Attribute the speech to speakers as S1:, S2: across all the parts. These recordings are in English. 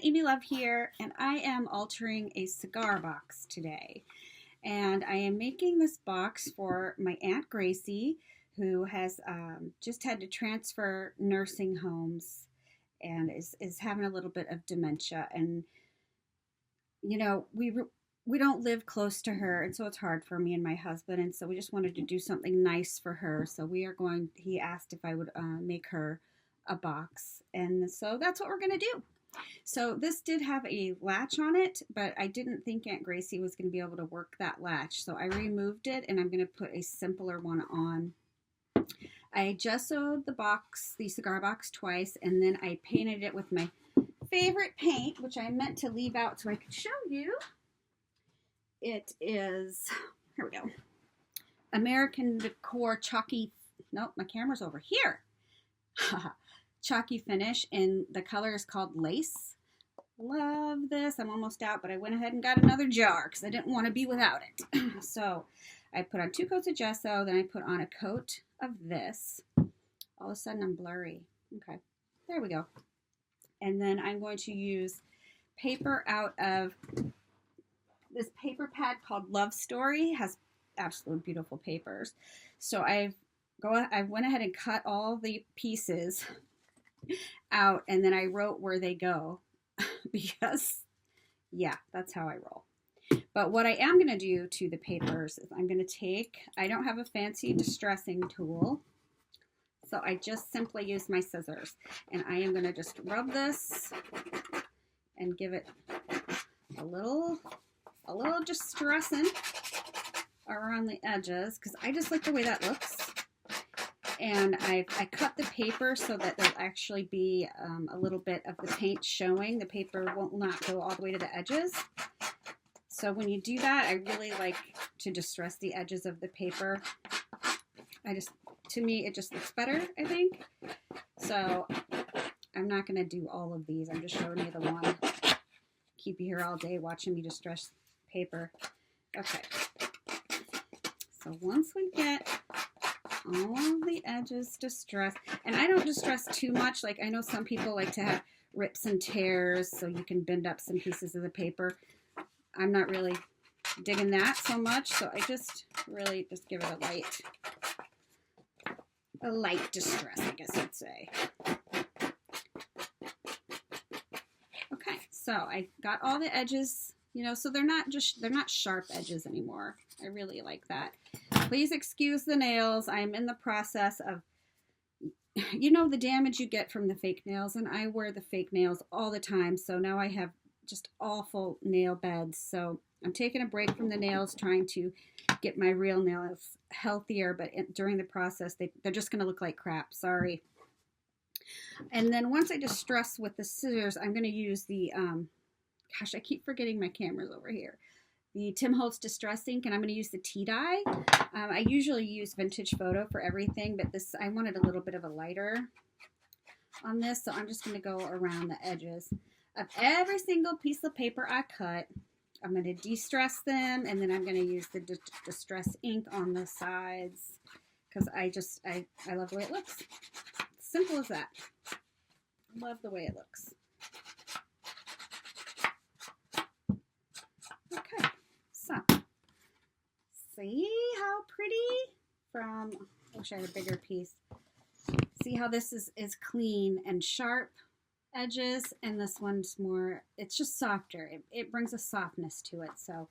S1: Amy Love here, and I am altering a cigar box today. And I am making this box for my Aunt Gracie, who has just had to transfer nursing homes and is having a little bit of dementia. And, you know, we don't live close to her, and so it's hard for me and my husband, and so we just wanted to do something nice for her. So he asked if I would make her a box, and so that's what we're going to do. So this did have a latch on it, but I didn't think Aunt Gracie was going to be able to work that latch, so I removed it, and I'm going to put a simpler one on. I gessoed the cigar box twice, and then I painted it with my favorite paint, which I meant to leave out so I could show you. It is, here we go, American Decor Chalky, nope, my camera's over here. Chalky finish, and the color is called Lace. Love this. I'm almost out, but I went ahead and got another jar because I didn't want to be without it. So I put on 2 coats of gesso, then I put on a coat of this. All of a sudden I'm blurry. Okay, there we go. And then I'm going to use paper out of this paper pad called Love Story. It has absolutely beautiful papers. So I went ahead and cut all the pieces out, and then I wrote where they go because, yeah, that's how I roll. But what I am going to do to the papers is I'm going to take, I don't have a fancy distressing tool, so I just simply use my scissors, and I am going to just rub this and give it a little distressing around the edges because I just like the way that looks. And I cut the paper so that there'll actually be a little bit of the paint showing. The paper will not go all the way to the edges. So when you do that, I really like to distress the edges of the paper. To me, it just looks better, I think. So I'm not going to do all of these. I'm just showing you the one. Keep you here all day watching me distress paper. Okay. So once we get all of the edges distressed, and I don't distress too much. Like, I know some people like to have rips and tears so you can bend up some pieces of the paper. I'm not really digging that so much, so I just really just give it a light distress, I guess I'd say. Okay, so I got all the edges, so they're not sharp edges anymore. I really like that. Please excuse the nails. I'm in the process of, the damage you get from the fake nails, and I wear the fake nails all the time, so now I have just awful nail beds. So I'm taking a break from the nails, trying to get my real nails healthier, but during the process, they're just going to look like crap. Sorry. And then once I distress with the scissors, I'm going to use the, gosh, I keep forgetting my camera's over here. The Tim Holtz Distress Ink, and I'm going to use the tea dye. I usually use Vintage Photo for everything, but I wanted a little bit of a lighter on this, so I'm just going to go around the edges of every single piece of paper I cut. I'm going to de-stress them, and then I'm going to use the Distress ink on the sides because I love the way it looks. Simple as that. Love the way it looks. Okay, so see how pretty I wish I had a bigger piece. See how this is clean and sharp edges, and this one's more, it's just softer. It brings a softness to it. So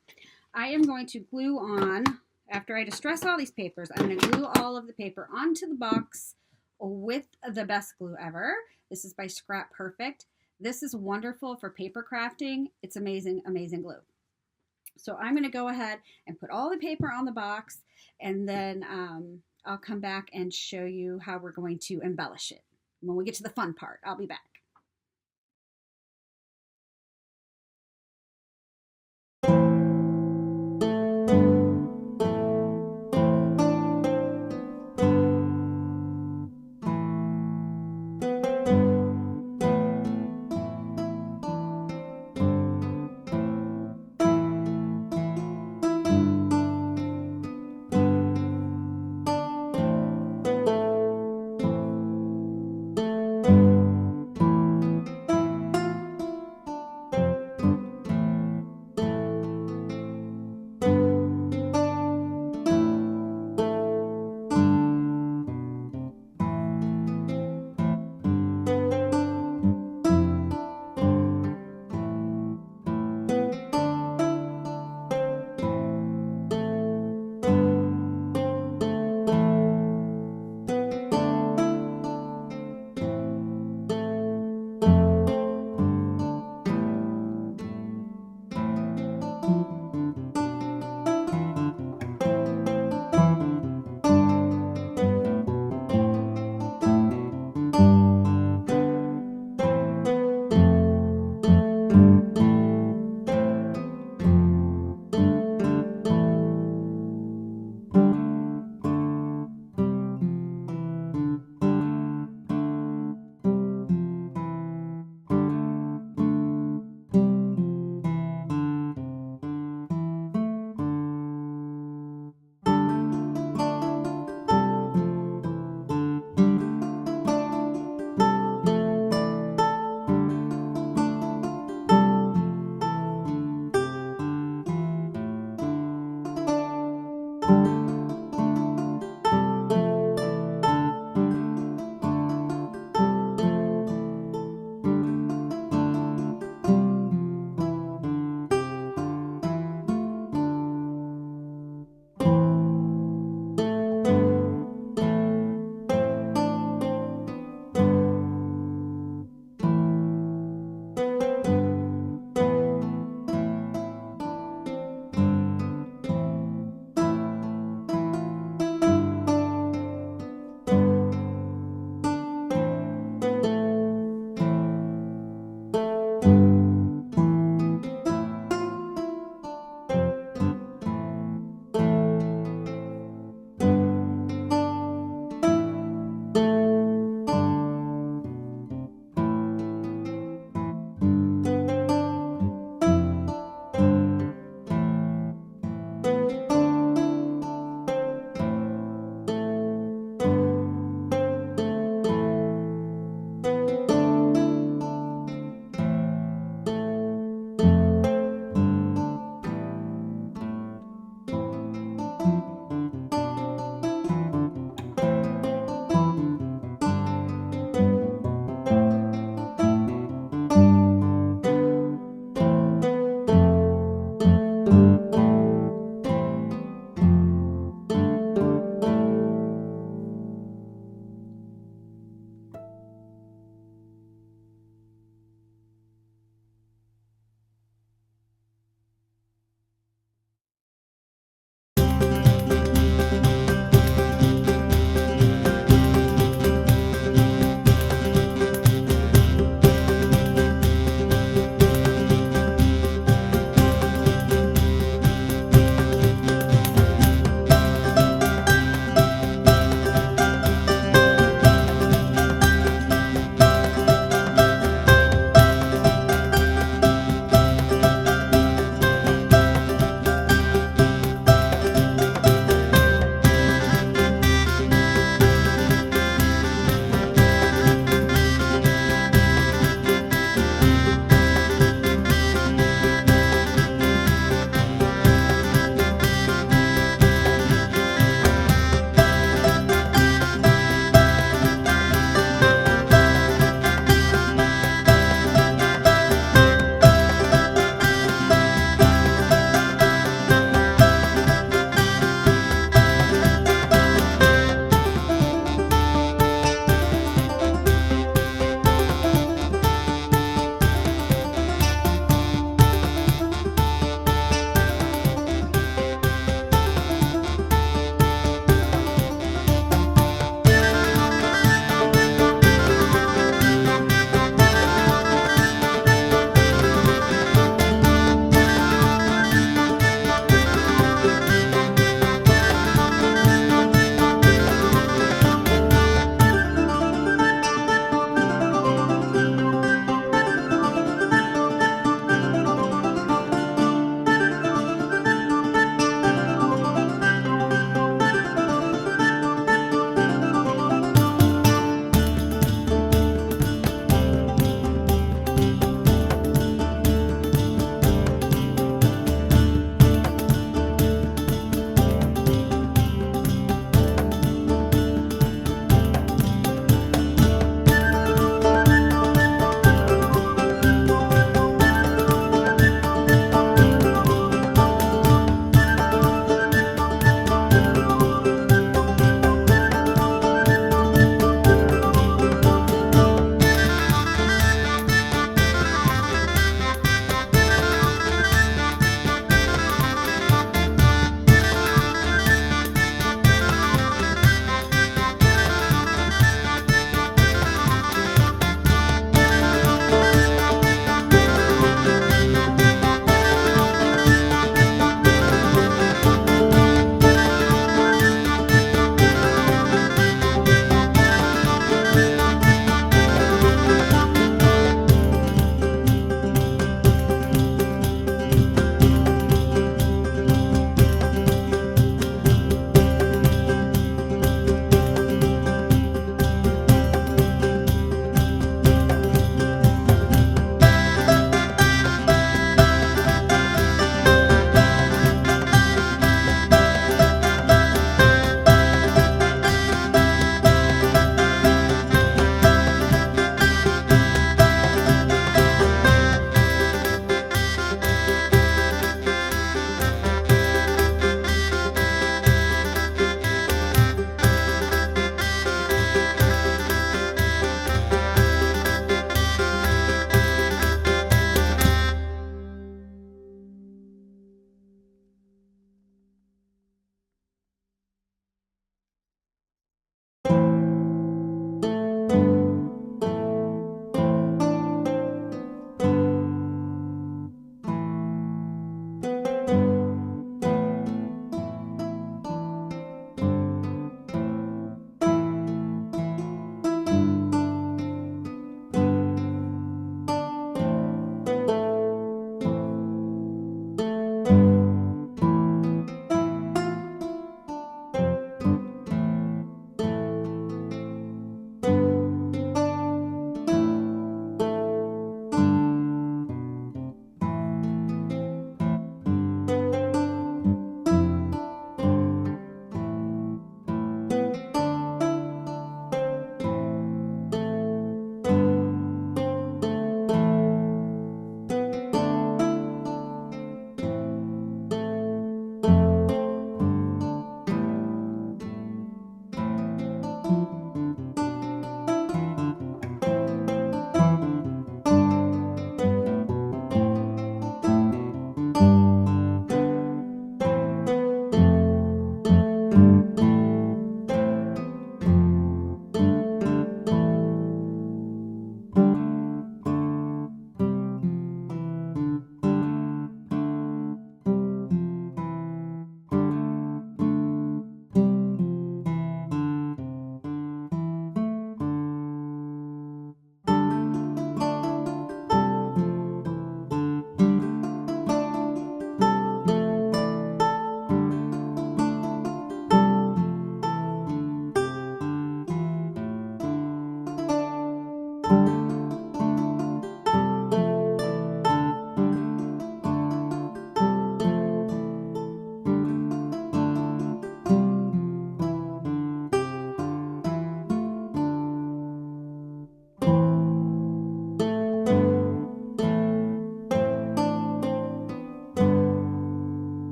S1: I am going to glue on, after I distress all these papers, I'm going to glue all of the paper onto the box with the best glue ever. This is by Scrap Perfect. This is wonderful for paper crafting. It's amazing, amazing glue. So I'm going to go ahead and put all the paper on the box, and then I'll come back and show you how we're going to embellish it. When we get to the fun part, I'll be back.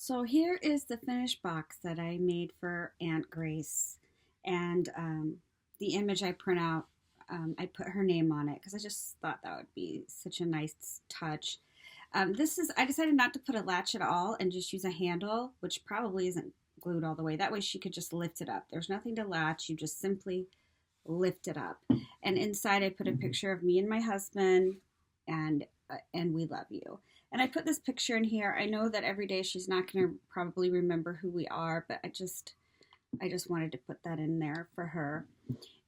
S1: So here is the finished box that I made for Aunt Grace. And the image I print out, I put her name on it because I just thought that would be such a nice touch. I decided not to put a latch at all and just use a handle, which probably isn't glued all the way. That way she could just lift it up. There's nothing to latch. You just simply lift it up. And inside I put a picture of me and my husband and we love you. And I put this picture in here. I know that every day she's not going to probably remember who we are, but I just wanted to put that in there for her.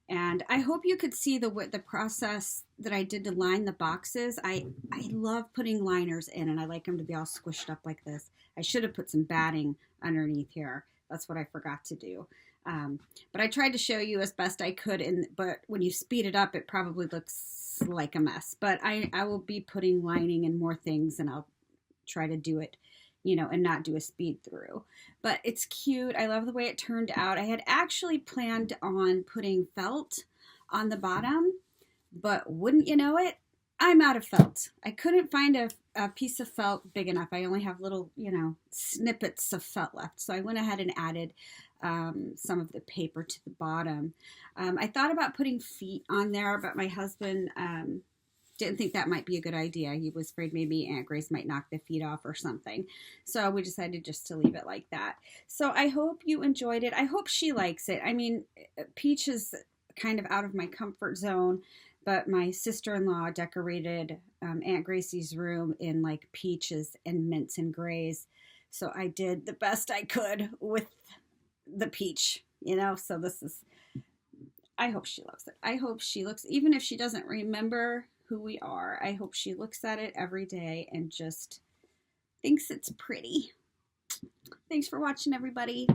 S1: And I hope you could see the process that I did to line the boxes. I love putting liners in, and I like them to be all squished up like this. I should have put some batting underneath here. That's what I forgot to do. But I tried to show you as best I could, but when you speed it up, it probably looks like a mess. But I will be putting lining and more things, and I'll try to do it, and not do a speed through. But it's cute. I love the way it turned out. I had actually planned on putting felt on the bottom, but wouldn't you know it, I'm out of felt. I couldn't find a piece of felt big enough. I only have little, snippets of felt left. So I went ahead and added some of the paper to the bottom. I thought about putting feet on there, but my husband didn't think that might be a good idea. He was afraid maybe Aunt Grace might knock the feet off or something. So we decided just to leave it like that. So I hope you enjoyed it. I hope she likes it. I mean, peach is kind of out of my comfort zone, but my sister-in-law decorated Aunt Gracie's room in like peaches and mints and grays. So I did the best I could with the peach, so I hope she loves it. I hope she looks, even if she doesn't remember who we are, I hope she looks at it every day and just thinks it's pretty. Thanks for watching, everybody.